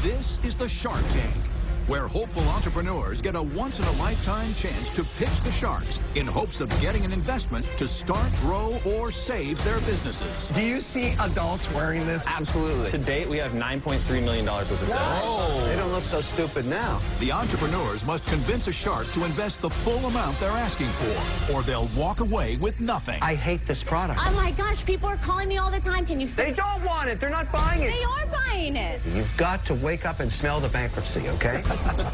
This is the Shark Tank, where hopeful entrepreneurs get a once-in-a-lifetime chance to pitch the sharks in hopes of getting an investment to start, grow, or save their businesses. Do you see adults wearing this? Absolutely. To date, we have $9.3 million worth of sales. Oh, they don't look so stupid now. The entrepreneurs must convince a shark to invest the full amount they're asking for, or they'll walk away with nothing. I hate this product. Oh my gosh, people are calling me all the time. Can you see? They don't want it. They're not buying it. They are buying it. You've got to wake up and smell the bankruptcy, okay?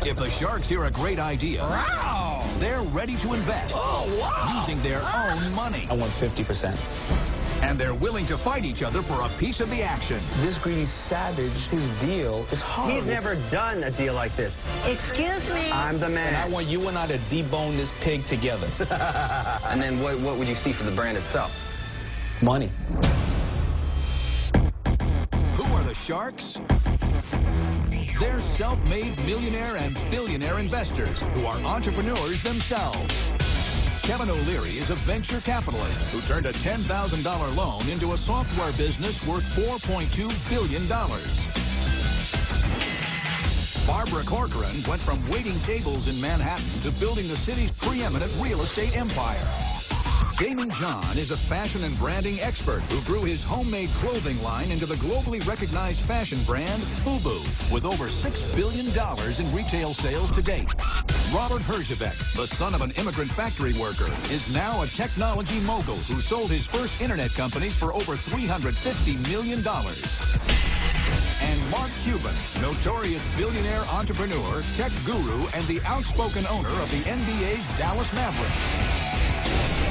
If the sharks hear a great idea, Wow! they're ready to invest using their own money. I want 50%. And they're willing to fight each other for a piece of the action. This greedy savage, his deal is horrible. He's never done a deal like this. Excuse me. I'm the man. And I want you and I to debone this pig together. And then what would you see for the brand itself? Money. Who are the sharks? They're self-made millionaire and billionaire investors who are entrepreneurs themselves. Kevin O'Leary is a venture capitalist who turned a $10,000 loan into a software business worth $4.2 billion. Barbara Corcoran went from waiting tables in Manhattan to building the city's preeminent real estate empire. Damon John is a fashion and branding expert who grew his homemade clothing line into the globally recognized fashion brand FUBU, with over $6 billion in retail sales to date. Robert Herjavec, the son of an immigrant factory worker, is now a technology mogul who sold his first internet companies for over $350 million. And Mark Cuban, notorious billionaire entrepreneur, tech guru, and the outspoken owner of the NBA's Dallas Mavericks.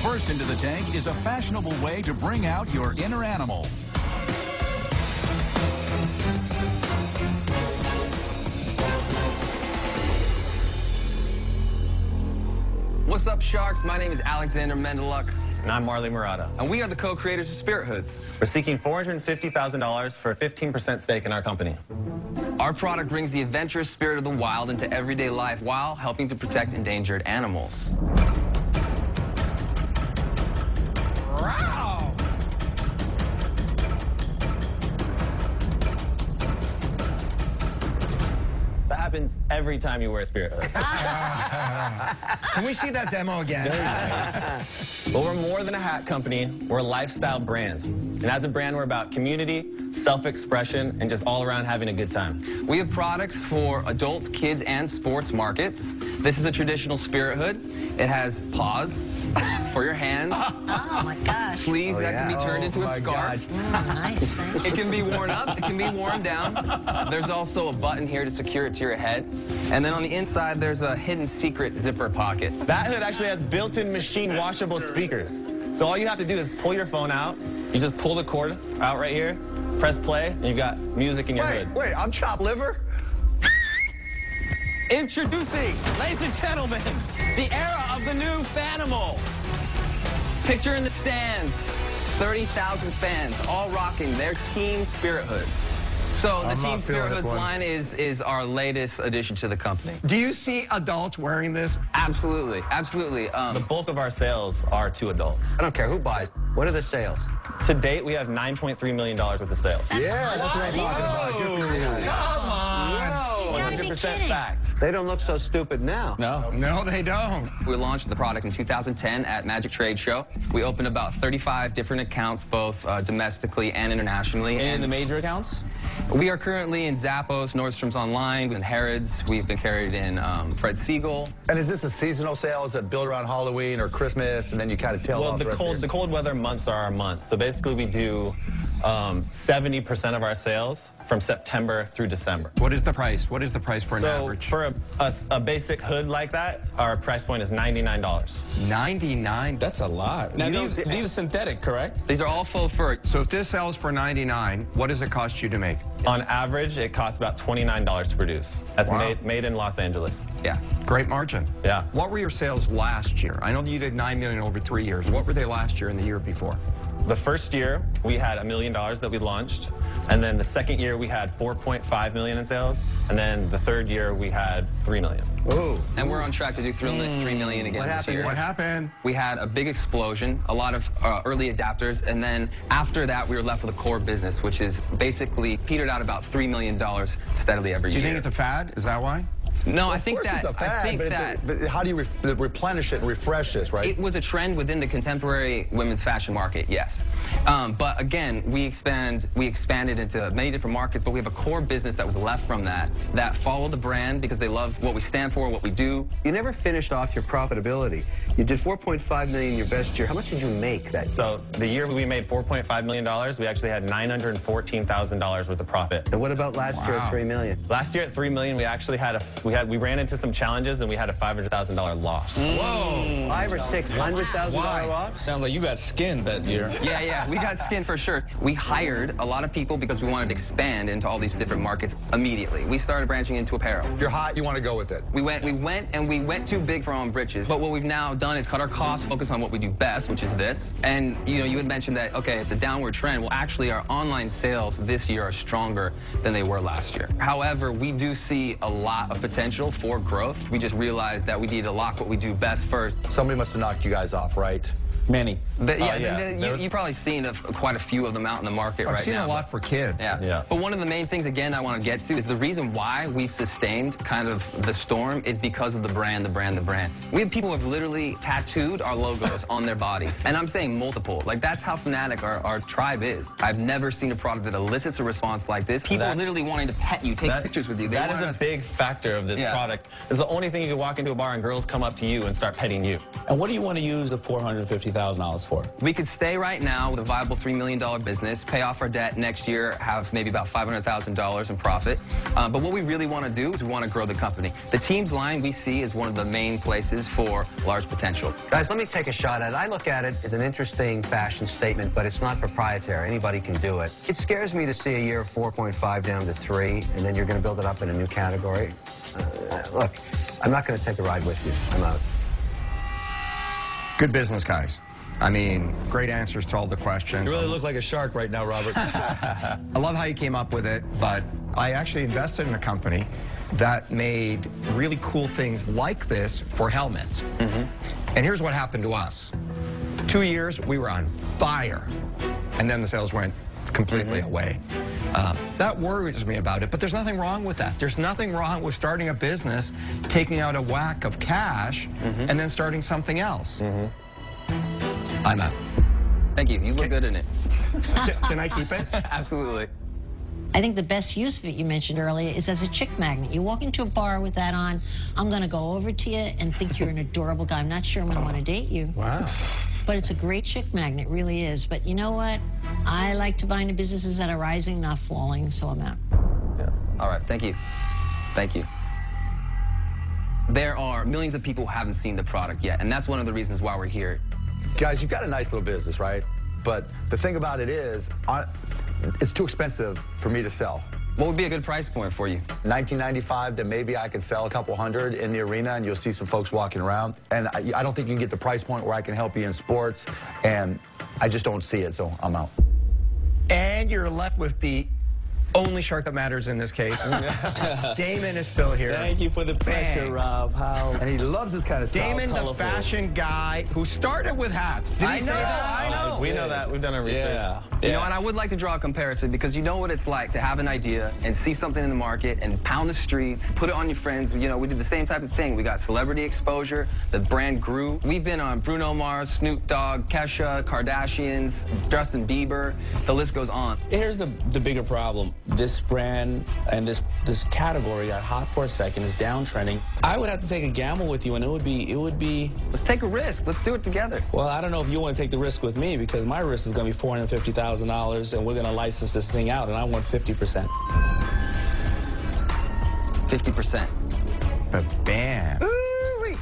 First into the tank is a fashionable way to bring out your inner animal. What's up, sharks? My name is Alexander Mendeluk, And I'm Marley Murata. and we are the co-creators of Spirit Hoods. We're seeking $450,000 for a 15% stake in our company. Our product brings the adventurous spirit of the wild into everyday life while helping to protect endangered animals. Wow! That happens every time you wear a Spirit Hood. Can we see that demo again? Very nice. Well, we're more than a hat company. We're a lifestyle brand. And as a brand, we're about community, self-expression, and just all around having a good time. We have products for adults, kids, and sports markets. This is a traditional Spirit Hood. It has paws for your hands, Oh my gosh. sleeves that can be turned into a scarf. Nice. It can be worn up, it can be worn down. There's also a button here to secure it to your head. And then on the inside, there's a hidden secret zipper pocket. That hood actually has built-in machine washable speakers. So all you have to do is pull your phone out. You just pull the cord out right here, press play, and you've got music in your hood. Wait, I'm chopped liver? Introducing, ladies and gentlemen, the era of the new Fanimal. Picture in the stands, 30,000 fans, all rocking their Team Spirit Hoods. So the Team Spirit Hoods line is our latest addition to the company. Do you see adults wearing this? Absolutely, absolutely. The bulk of our sales are to adults. I don't care who buys. What are the sales? To date, we have $9.3 million worth of sales. Yeah, that's what I'm talking about. Good for you. Come on! You gotta be 100% kidding. fact. They don't look so stupid now. No. No, they don't. We launched the product in 2010 at Magic Trade Show. We opened about 35 different accounts, both domestically and internationally. And the major accounts? We are currently in Zappos, Nordstrom's Online, in Harrods. We've been carried in Fred Siegel. And is this a seasonal sale? Is it built around Halloween or Christmas, and then you kind of tail Well, off the rest of the cold weather months are our months. So basically, we do 70% of our sales from September through December. What is the price? What is the price for an So average? for a basic hood like that, our price point is $99. 99? That's a lot. Now, these are synthetic, correct? These are all faux fur. So if this sells for 99, what does it cost you to make? On average, it costs about $29 to produce. That's Wow. made in Los Angeles. Yeah. Great margin. Yeah. What were your sales last year? I know that you did $9 million over 3 years. What were they last year and the year before? The first year, we had $1 million million that we launched. And then the second year we had 4.5 million in sales. And then the third year we had 3 million. Ooh. And we're on track to do 3 million again this year. What happened? We had a big explosion, a lot of early adapters, and then after that we were left with a core business, which is basically petered out about $3 million steadily every year. Do you think it's a fad? Is that why? No, I Of think course that. it's a fad, I think but, that. but how do you replenish it and refresh this, right? It was a trend within the contemporary women's fashion market, yes. But again, we expanded into many different markets, but we have a core business that was left from that followed the brand because they love what we stand for, what we do. You never finished off your profitability. You did 4.5 million your best year. How much did you make that year? So the year we made $4.5 million, we actually had $914,000 worth of profit. And what about last year at 3 million? Last year at 3 million, we actually had we ran into some challenges and we had a $500,000 loss. Whoa. $500,000 or $600,000 Why? loss? Sounds like you got skinned that year. Yeah, we got skin for sure. We hired a lot of people because we wanted to expand into all these different markets immediately. We started branching into apparel. You're hot, you want to go with it. We went too big for our own britches. But what we've now done is cut our costs, focus on what we do best, which is this. And you had mentioned that, okay, it's a downward trend. Well, actually, our online sales this year are stronger than they were last year. However, we do see a lot of potential for growth. We just realized that we need to lock what we do best first. Somebody must have knocked you guys off, right? Many. You've probably seen quite a few of them out in the market right now. I've seen a lot for kids. Yeah. But one of the main things, again, I want to get to is the reason why we've sustained kind of the storm is because of the brand. We have people who have literally tattooed our logos on their bodies. And I'm saying multiple. Like, that's how fanatic our tribe is. I've never seen a product that elicits a response like this. People are literally wanting to pet you, take pictures with you. That is a big factor of this product. It's the only thing you can walk into a bar and girls come up to you and start petting you. And what do you want to use the $450,000 for? We could stay right now with a viable $3 million business, pay off our debt next year, have maybe about $500,000 in profit. But what we really want to do is we want to grow the company. The team's line we see is one of the main places for large potential. Guys, let me take a shot at it. I look at it as an interesting fashion statement, but it's not proprietary. Anybody can do it. It scares me to see a year of 4.5 down to 3, and then you're going to build it up in a new category. Look, I'm not going to take a ride with you. I'm out. Good business, guys. I mean, great answers to all the questions. You really look like a shark right now, Robert. I love how you came up with it, but I actually invested in a company that made really cool things like this for helmets. And here's what happened to us. 2 years, we were on fire, and then the sales went completely away. That worries me about it, but there's nothing wrong with that. There's nothing wrong with starting a business, taking out a whack of cash, and then starting something else. I'm out. Thank you. You look good in it. Can I keep it? Absolutely. I think the best use of it you mentioned earlier is as a chick magnet. You walk into a bar with that on, I'm going to go over to you and think you're an adorable guy. I'm not sure I'm going to want to date you. Wow. But it's a great chick magnet, really is. But you know what? I like to buy into businesses that are rising, not falling, so I'm out. All right. Thank you. Thank you. There are millions of people who haven't seen the product yet, and that's one of the reasons why we're here. Guys, you've got a nice little business, right? But the thing about it is, it's too expensive for me to sell. What would be a good price point for you? $19.95, then maybe I could sell a couple hundred in the arena and you'll see some folks walking around. And I don't think you can get the price point where I can help you in sports, and I just don't see it, so I'm out. And you're left with the only shark that matters in this case. Damon is still here. Thank you for the pressure, Rob. And he loves this kind of stuff. Damon, the fashion guy who started with hats. Did he say that? I know. We know that. We've done our research. You know, and I would like to draw a comparison because you know what it's like to have an idea and see something in the market and pound the streets, put it on your friends. You know, we did the same type of thing. We got celebrity exposure. The brand grew. We've been on Bruno Mars, Snoop Dogg, Kesha, Kardashians, Justin Bieber. The list goes on. Here's the bigger problem. This brand and this category got hot for a second, is downtrending. I would have to take a gamble with you, and it would be. Let's take a risk. Let's do it together. Well, I don't know if you want to take the risk with me, because my risk is going to be $450,000, and we're going to license this thing out, and I want 50%. 50%. But bam. Ooh-wee.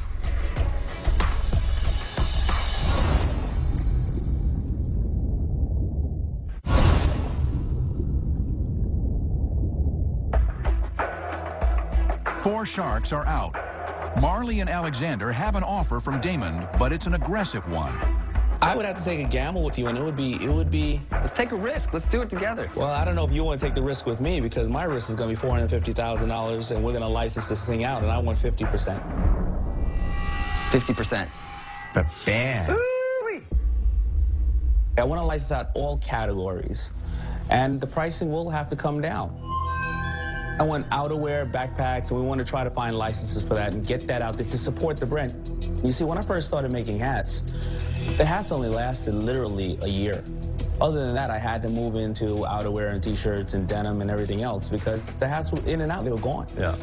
Four sharks are out. Marley and Alexander have an offer from Damon, but it's an aggressive one. I would have to take a gamble with you, and it would be. Let's take a risk. Let's do it together. Well, I don't know if you want to take the risk with me, because my risk is going to be $450,000, and we're going to license this thing out, and I want 50%. 50%. But bam. I want to license out all categories, and the pricing will have to come down. I want outerwear, backpacks, and we want to try to find licenses for that and get that out there to support the brand. You see, when I first started making hats, the hats only lasted literally a year. Other than that, I had to move into outerwear and T-shirts and denim and everything else, because the hats were in and out, they were gone. Yeah.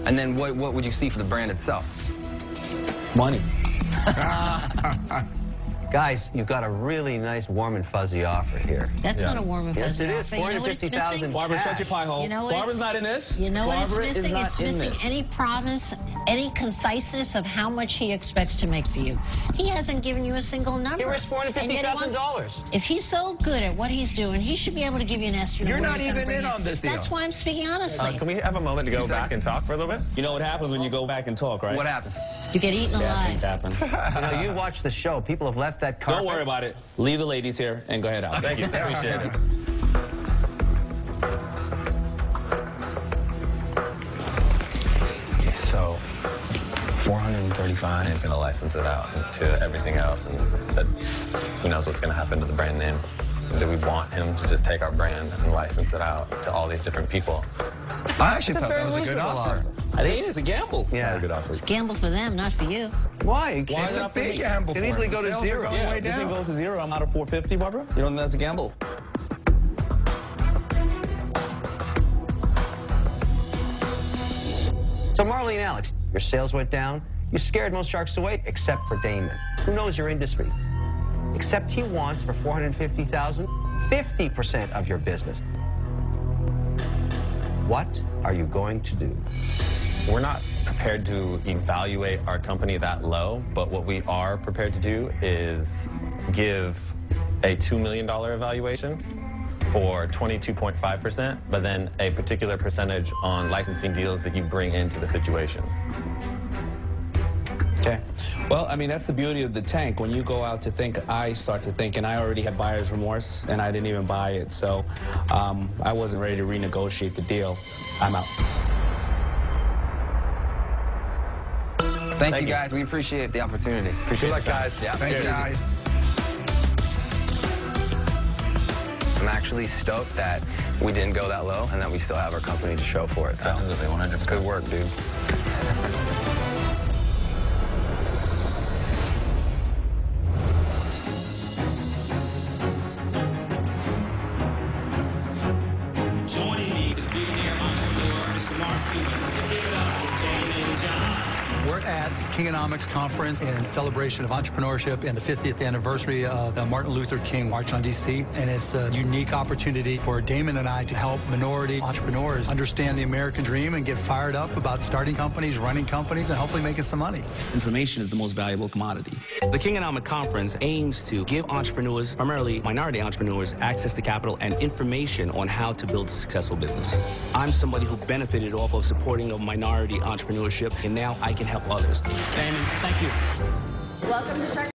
And then what would you see for the brand itself? Money. Guys, you've got a really nice warm and fuzzy offer here. That's not a warm and fuzzy Yes, it is. offer. You know what it's missing? Barbara, shut your pie hole. You know what Barbara's it's- not in this. You know what it's Barbara is missing? not It's in missing this. any promise, any conciseness of how much he expects to make for you. He hasn't given you a single number. He risked $450,000. If he's so good at what he's doing, he should be able to give you an estimate. You're of where not he's gonna even bring in you. on this deal. That's why I'm speaking honestly. Can we have a moment to go back and talk for a little bit? You know what happens when you go back and talk, right? What happens? You get eaten Bad alive. things happen. You watch the show. People have left that carpet. Don't worry about it. Leave the ladies here and go ahead out. Thank you. Appreciate it. So, 435. He's going to license it out to everything else, and that who knows what's going to happen to the brand name. Do we want him to just take our brand and license it out to all these different people? I actually thought that was a good offer. I think it's a gamble. Yeah. Good offer. It's a gamble for them, not for you. Why? Why It's is it a not for big me? gamble Can for easily him. go to Sales are zero. going Yeah, way if this thing down. goes to zero, I'm out of 450, Barbara. You don't think that's a gamble? So Marley and Alex, your sales went down. You scared most sharks away, except for Damon, who knows your industry. Except he wants, for $450,000, 50% of your business. What are you going to do? We're not prepared to evaluate our company that low, but what we are prepared to do is give a $2 million evaluation for 22.5%, but then a particular percentage on licensing deals that you bring into the situation. Okay. Well, I mean, that's the beauty of the tank. When you go out to think, I start to think, and I already had buyer's remorse, and I didn't even buy it. So I wasn't ready to renegotiate the deal. I'm out. Thank you, guys. We appreciate the opportunity. Good luck, guys. Yeah. Thanks, Cheers. guys. I'm actually stoked that we didn't go that low and that we still have our company to show for it. So, Absolutely, 100%. good work, dude. Joining me is billionaire entrepreneur Mr. Mark Cuban. Let's give it up for Damon John. We're at Kingonomics Conference in celebration of entrepreneurship and the 50th anniversary of the Martin Luther King March on D.C. And it's a unique opportunity for Damon and I to help minority entrepreneurs understand the American dream and get fired up about starting companies, running companies, and hopefully making some money. Information is the most valuable commodity. The Kingonomic Conference aims to give entrepreneurs, primarily minority entrepreneurs, access to capital and information on how to build a successful business. I'm somebody who benefited off of supporting of minority entrepreneurship, and now I can help others. Damon, thank you. Welcome to Shark